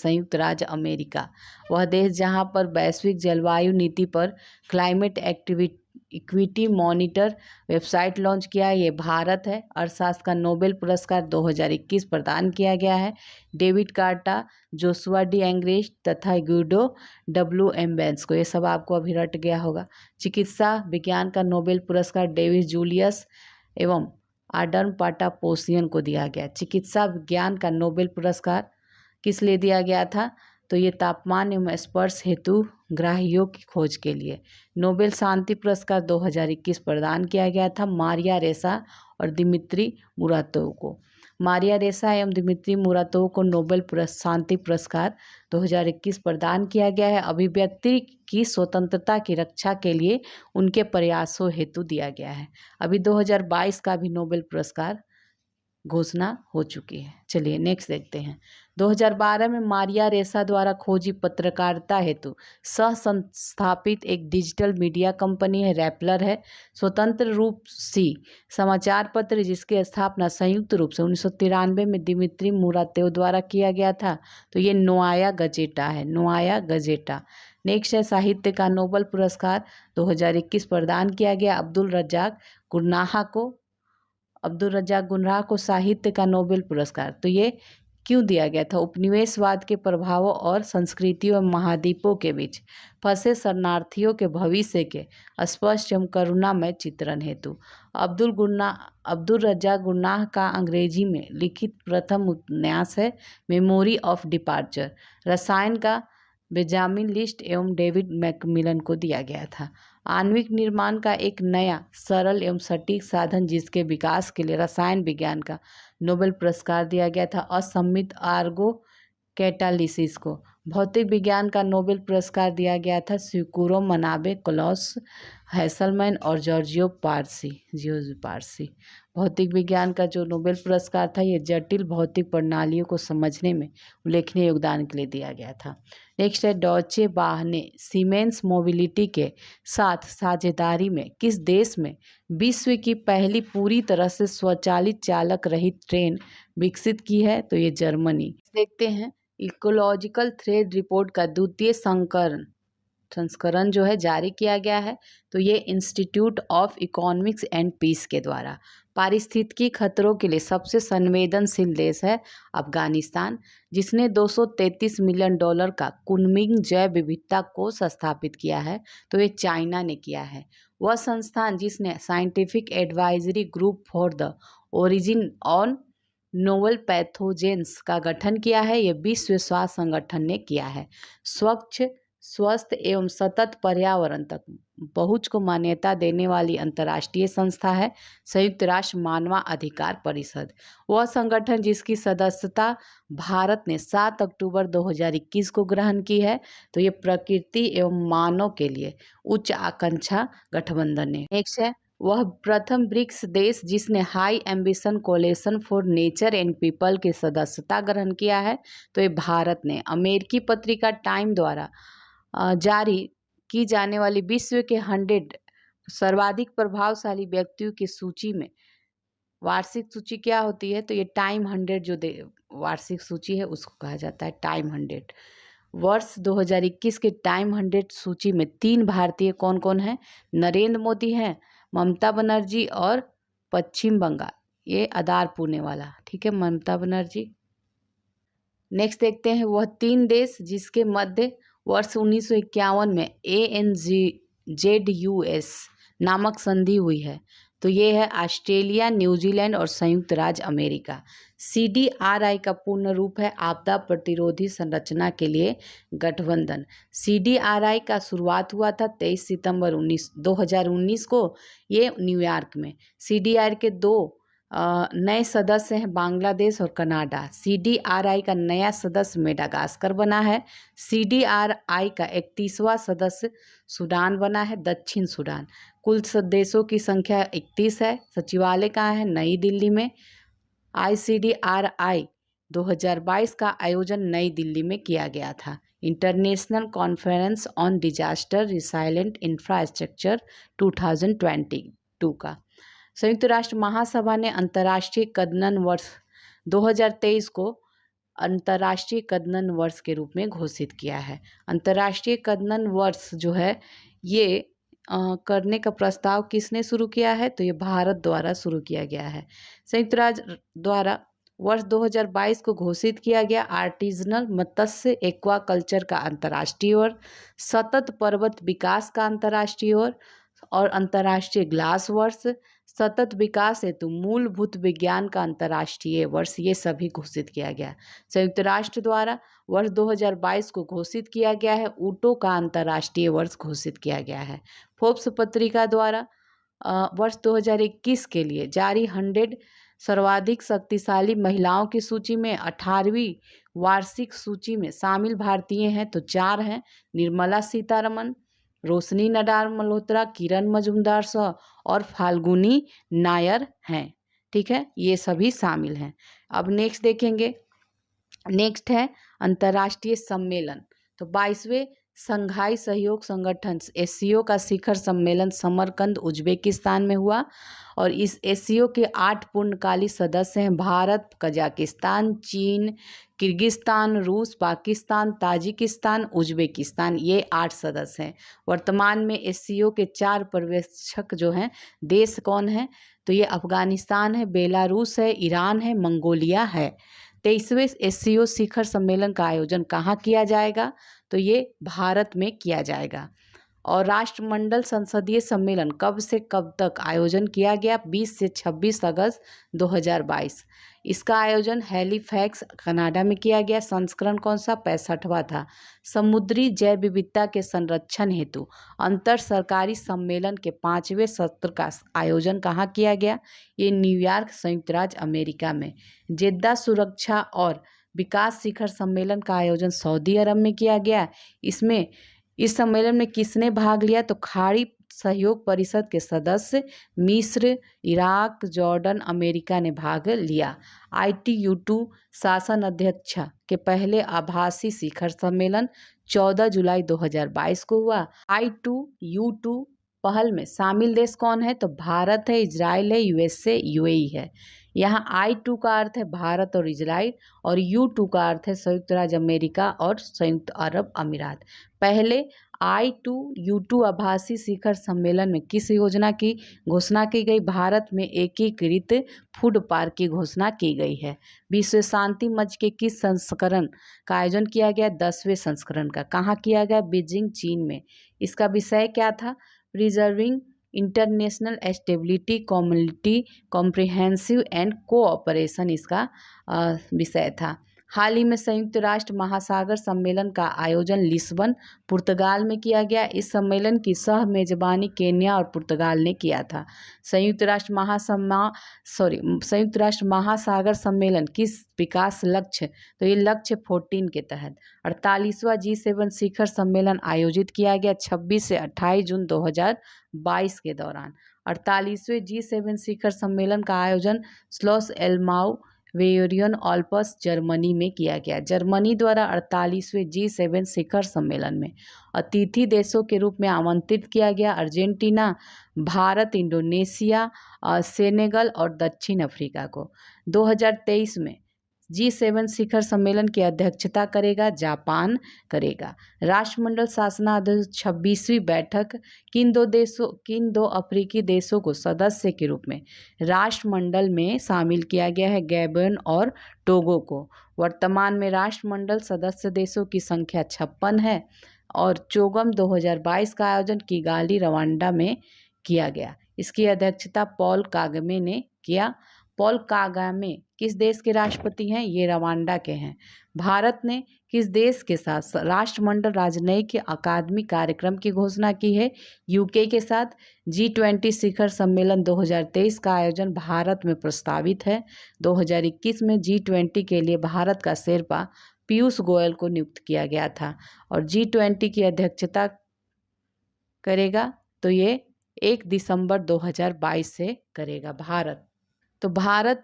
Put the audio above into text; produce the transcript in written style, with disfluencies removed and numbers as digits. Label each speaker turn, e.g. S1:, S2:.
S1: संयुक्त राज्य अमेरिका। वह देश जहां पर वैश्विक जलवायु नीति पर climate equity monitor website launch किया है, ये भारत है। अर्थशास्त्र का नोबेल पुरस्कार 2021 प्रदान किया गया है डेविड कार्टा, जोशुआ डी एंग्रेस्ट तथा गुइडो डब्ल्यू बेंस को। ये सब आपको अभी रट गया होगा। चिकित्सा विज्ञान का नोबेल पुरस्कार डेविस जूलियस एवं आडर्न पाटापोसियन को दिया गया। चिकित्सा विज्ञान का नोबेल पुरस्कार किस लिए दिया गया था? तो ये तापमान एवं स्पर्श हेतु ग्राहियों की खोज के लिए। नोबेल शांति पुरस्कार 2021 प्रदान किया गया था मारिया रेसा और दिमित्री मुरातोव को। मारिया रेसा एवं दिमित्री मुरातोव को नोबेल शांति पुरस्कार 2021 प्रदान किया गया है। अभिव्यक्ति की स्वतंत्रता की रक्षा के लिए उनके प्रयासों हेतु दिया गया है। अभी 2022 का भी नोबेल पुरस्कार घोषणा हो चुकी है। चलिए नेक्स्ट देखते हैं। 2012 में मारिया रेसा द्वारा खोजी पत्रकारिता हेतु सह संस्थापित एक डिजिटल मीडिया कंपनी है, रैपलर है। स्वतंत्र रूप से समाचार पत्र जिसकी स्थापना संयुक्त रूप से 1993 में दिमित्री मुरातोव द्वारा किया गया था, तो ये नोवाया गजेटा है, नोवाया गजेटा। नेक्स्ट है साहित्य का नोबेल पुरस्कार 2021 प्रदान किया गया अब्दुल रज्जाक गुर्राह को साहित्य का नोबेल पुरस्कार। तो ये क्यों दिया गया था? उपनिवेशवाद के प्रभावों और संस्कृतियों एवं महाद्वीपों के बीच फंसे शरणार्थियों के भविष्य के स्पष्ट एवं करुणामय चित्रण हेतु। अब्दुल रज्जाक गुर्राह का अंग्रेजी में लिखित प्रथम उपन्यास है मेमोरी ऑफ डिपार्चर। रसायन का बेंजामिन लिस्ट एवं डेविड मैकमिलन को दिया गया था। आणविक निर्माण का एक नया सरल एवं सटीक साधन जिसके विकास के लिए रसायन विज्ञान का नोबेल पुरस्कार दिया गया था असममित आर्गो कैटालिसिस को। भौतिक विज्ञान का नोबेल पुरस्कार दिया गया था सिकुरो मनाबे, क्लॉस हैसलमैन और जॉर्जियो पारसी। भौतिक विज्ञान का जो नोबेल पुरस्कार था ये जटिल भौतिक प्रणालियों को समझने में उल्लेखनीय योगदान के लिए दिया गया था। नेक्स्ट है डॉचे बाह ने सीमेंस मोबिलिटी के साथ साझेदारी में किस देश में विश्व की पहली पूरी तरह से स्वचालित चालक रहित ट्रेन विकसित की है? तो ये जर्मनी। देखते हैं इकोलॉजिकल थ्रेड रिपोर्ट का द्वितीय संस्करण जो है जारी किया गया है, तो ये Institute of Economics and Peace के द्वारा। पारिस्थितिकी खतरों के लिए सबसे संवेदनशील देश है अफगानिस्तान, जिसने $233 मिलियन का कुनमिंग जैव विविधता कोष स्थापित किया है, तो ये चाइना ने किया है। वह संस्थान जिसने scientific advisory group for the origin on novel pathogens का गठन किया है, ये विश्व स्वास्थ्य संगठन ने किया है। स्वच्छ, स्वस्थ एवं सतत पर्यावरण तक पहुंच को मान्यता देने वाली अंतर्राष्ट्रीय संस्था है संयुक्त राष्ट्र मानवाधिकार परिषद। वह संगठन जिसकी सदस्यता भारत ने 7 अक्टूबर 2021 को ग्रहण की है, तो ये प्रकृति एवं मानव के लिए उच्च आकांक्षा गठबंधन है। नेक्स्ट है वह प्रथम ब्रिक्स देश जिसने high ambition कोalition for nature and people की सदस्यता ग्रहण किया है, तो ये भारत ने। अमेरिकी पत्रिका टाइम द्वारा जारी की जाने वाली विश्व के 100 सर्वाधिक प्रभावशाली व्यक्तियों की सूची में वार्षिक सूची क्या होती है? तो ये टाइम 100 जो वार्षिक सूची है उसको कहा जाता है टाइम 100। वर्ष 2021 के टाइम 100 सूची में 3 भारतीय कौन कौन हैं? नरेंद्र मोदी हैं, ममता बनर्जी और पश्चिम बंगाल, ये आधार पुणे वाला, ठीक है, ममता बनर्जी। नेक्स्ट देखते हैं वह 3 देश जिसके मध्य वर्ष 1951 में ANZUS नामक संधि हुई है, तो ये है ऑस्ट्रेलिया, न्यूजीलैंड और संयुक्त राज्य अमेरिका। CDRI का पूर्ण रूप है आपदा प्रतिरोधी संरचना के लिए गठबंधन। CDRI का शुरुआत हुआ था 23 सितंबर 2019 को, ये न्यूयॉर्क में। CDRI के 2 नए सदस्य हैं बांग्लादेश और कनाडा। CDRI का नया सदस्य मेडागास्कर बना है। CDRI का 31वां सदस्य सूडान बना है, दक्षिण सूडान। कुल देशों की संख्या 31 है। सचिवालय कहाँ है? नई दिल्ली में। ICDRI 2022 का आयोजन नई दिल्ली में किया गया था। International conference on disaster resilient infrastructure 2022 का। संयुक्त राष्ट्र महासभा ने अंतर्राष्ट्रीय कदनन वर्ष 2023 को अंतर्राष्ट्रीय प्रजनन वर्ष के रूप में घोषित किया है। अंतर्राष्ट्रीय प्रजनन वर्ष जो है ये करने का प्रस्ताव किसने शुरू किया है? तो ये भारत द्वारा शुरू किया गया है। संयुक्त राज्य द्वारा वर्ष 2022 को घोषित किया गया आर्टिजनल मत्स्य एक्वाकल्चर का अंतर्राष्ट्रीय वर्ष, सतत पर्वत विकास का अंतर्राष्ट्रीय वर्ष और अंतर्राष्ट्रीय ग्लास वर्ष, सतत विकास हेतु मूलभूत विज्ञान का अंतर्राष्ट्रीय वर्ष, ये सभी घोषित किया गया। संयुक्त राष्ट्र द्वारा वर्ष 2022 को घोषित किया गया है ऊँटों का अंतर्राष्ट्रीय वर्ष घोषित किया गया है। फोर्ब्स पत्रिका द्वारा वर्ष 2021 के लिए जारी 100 सर्वाधिक शक्तिशाली महिलाओं की सूची में 18वीं वार्षिक सूची में शामिल भारतीय हैं तो 4 हैं, निर्मला सीतारमण, रोशनी नडार मल्होत्रा, किरण मजूमदार शाह और फाल्गुनी नायर हैं। ठीक है, ये सभी शामिल हैं। अब नेक्स्ट देखेंगे, नेक्स्ट है अंतर्राष्ट्रीय सम्मेलन। तो 22वें संघाई सहयोग संगठन एससीओ का शिखर सम्मेलन समरकंद उज्बेकिस्तान में हुआ और इस एससीओ के 8 पूर्णकालिक सदस्य हैं भारत, कजाकिस्तान, चीन, किर्गिस्तान, रूस, पाकिस्तान, ताजिकिस्तान, उज्बेकिस्तान, ये 8 सदस्य हैं। वर्तमान में एससीओ के 4 पर्यवेक्षक जो हैं देश कौन हैं? तो ये अफगानिस्तान है, बेलारूस है, ईरान है, मंगोलिया है। 23वें एससीओ शिखर सम्मेलन का आयोजन कहाँ किया जाएगा? तो ये भारत में किया जाएगा। और राष्ट्रमंडल संसदीय सम्मेलन कब से कब तक आयोजन किया गया? 20 से 26 अगस्त 2022। इसका आयोजन हैलीफैक्स कनाडा में किया गया। संस्करण कौन सा? 65वां था। समुद्री जैव विविधता के संरक्षण हेतु अंतर सरकारी सम्मेलन के 5वें सत्र का आयोजन कहाँ किया गया? ये न्यूयॉर्क, संयुक्त राज्य अमेरिका में। जेद्दा सुरक्षा और विकास शिखर सम्मेलन का आयोजन सऊदी अरब में किया गया। इस सम्मेलन में किसने भाग लिया? तो खाड़ी सहयोग परिषद के सदस्य मिस्र, इराक, जॉर्डन, अमेरिका ने भाग लिया। ITU2 शासन अध्यक्ष के पहले आभासी शिखर सम्मेलन 14 जुलाई 2022 को हुआ। ITU2 पहल में शामिल देश कौन है? तो भारत है, इजराइल है, USA, UAE है। यहाँ I2 का अर्थ है भारत और इजराइल और U2 का अर्थ है संयुक्त राज्य अमेरिका और संयुक्त अरब अमीरात। पहले I2U2 आभासी शिखर सम्मेलन में किस योजना की घोषणा की गई? भारत में एकीकृत फूड पार्क की घोषणा की गई है। विश्व शांति मंच के किस संस्करण का आयोजन किया गया? 10वें संस्करण का। कहाँ किया गया? बीजिंग, चीन में। इसका विषय क्या था? Preserving international stability, community comprehensive and cooperation इसका विषय था। हाल ही में संयुक्त राष्ट्र महासागर सम्मेलन का आयोजन लिस्बन, पुर्तगाल में किया गया। इस सम्मेलन की सह मेजबानी केन्या और पुर्तगाल ने किया था। संयुक्त राष्ट्र महासागर सम्मेलन किस विकास लक्ष्य? तो ये लक्ष्य 14 के तहत 48वां G7 शिखर सम्मेलन आयोजित किया गया 26 से 28 जून 2022 के दौरान। 48वें G7 शिखर सम्मेलन का आयोजन स्लॉस एलमाउ वेयोरियन ऑल्प्स जर्मनी में किया गया। जर्मनी द्वारा 48वें G7 शिखर सम्मेलन में अतिथि देशों के रूप में आमंत्रित किया गया अर्जेंटीना, भारत, इंडोनेशिया, सेनेगल और दक्षिण अफ्रीका को। 2023 में G7 शिखर सम्मेलन की अध्यक्षता करेगा जापान करेगा। राष्ट्रमंडल शासनाध्यक्ष 26वीं बैठक किन दो अफ्रीकी देशों को सदस्य के रूप में राष्ट्रमंडल में शामिल किया गया है? गैबन और टोगो को। वर्तमान में राष्ट्रमंडल सदस्य देशों की संख्या 56 है और चोगम 2022 का आयोजन किगाली, रवांडा में किया गया। इसकी अध्यक्षता पॉल कागमे ने किया। पॉल कागामे किस देश के राष्ट्रपति हैं? ये रवांडा के हैं। भारत ने किस देश के साथ राष्ट्रमंडल राजनयिक अकादमी कार्यक्रम की घोषणा की है? UK के साथ। G20 शिखर सम्मेलन 2023 का आयोजन भारत में प्रस्तावित है। 2021 में G20 के लिए भारत का शेरपा पीयूष गोयल को नियुक्त किया गया था और G20 की अध्यक्षता करेगा तो ये 1 दिसंबर 2022 से करेगा भारत। तो भारत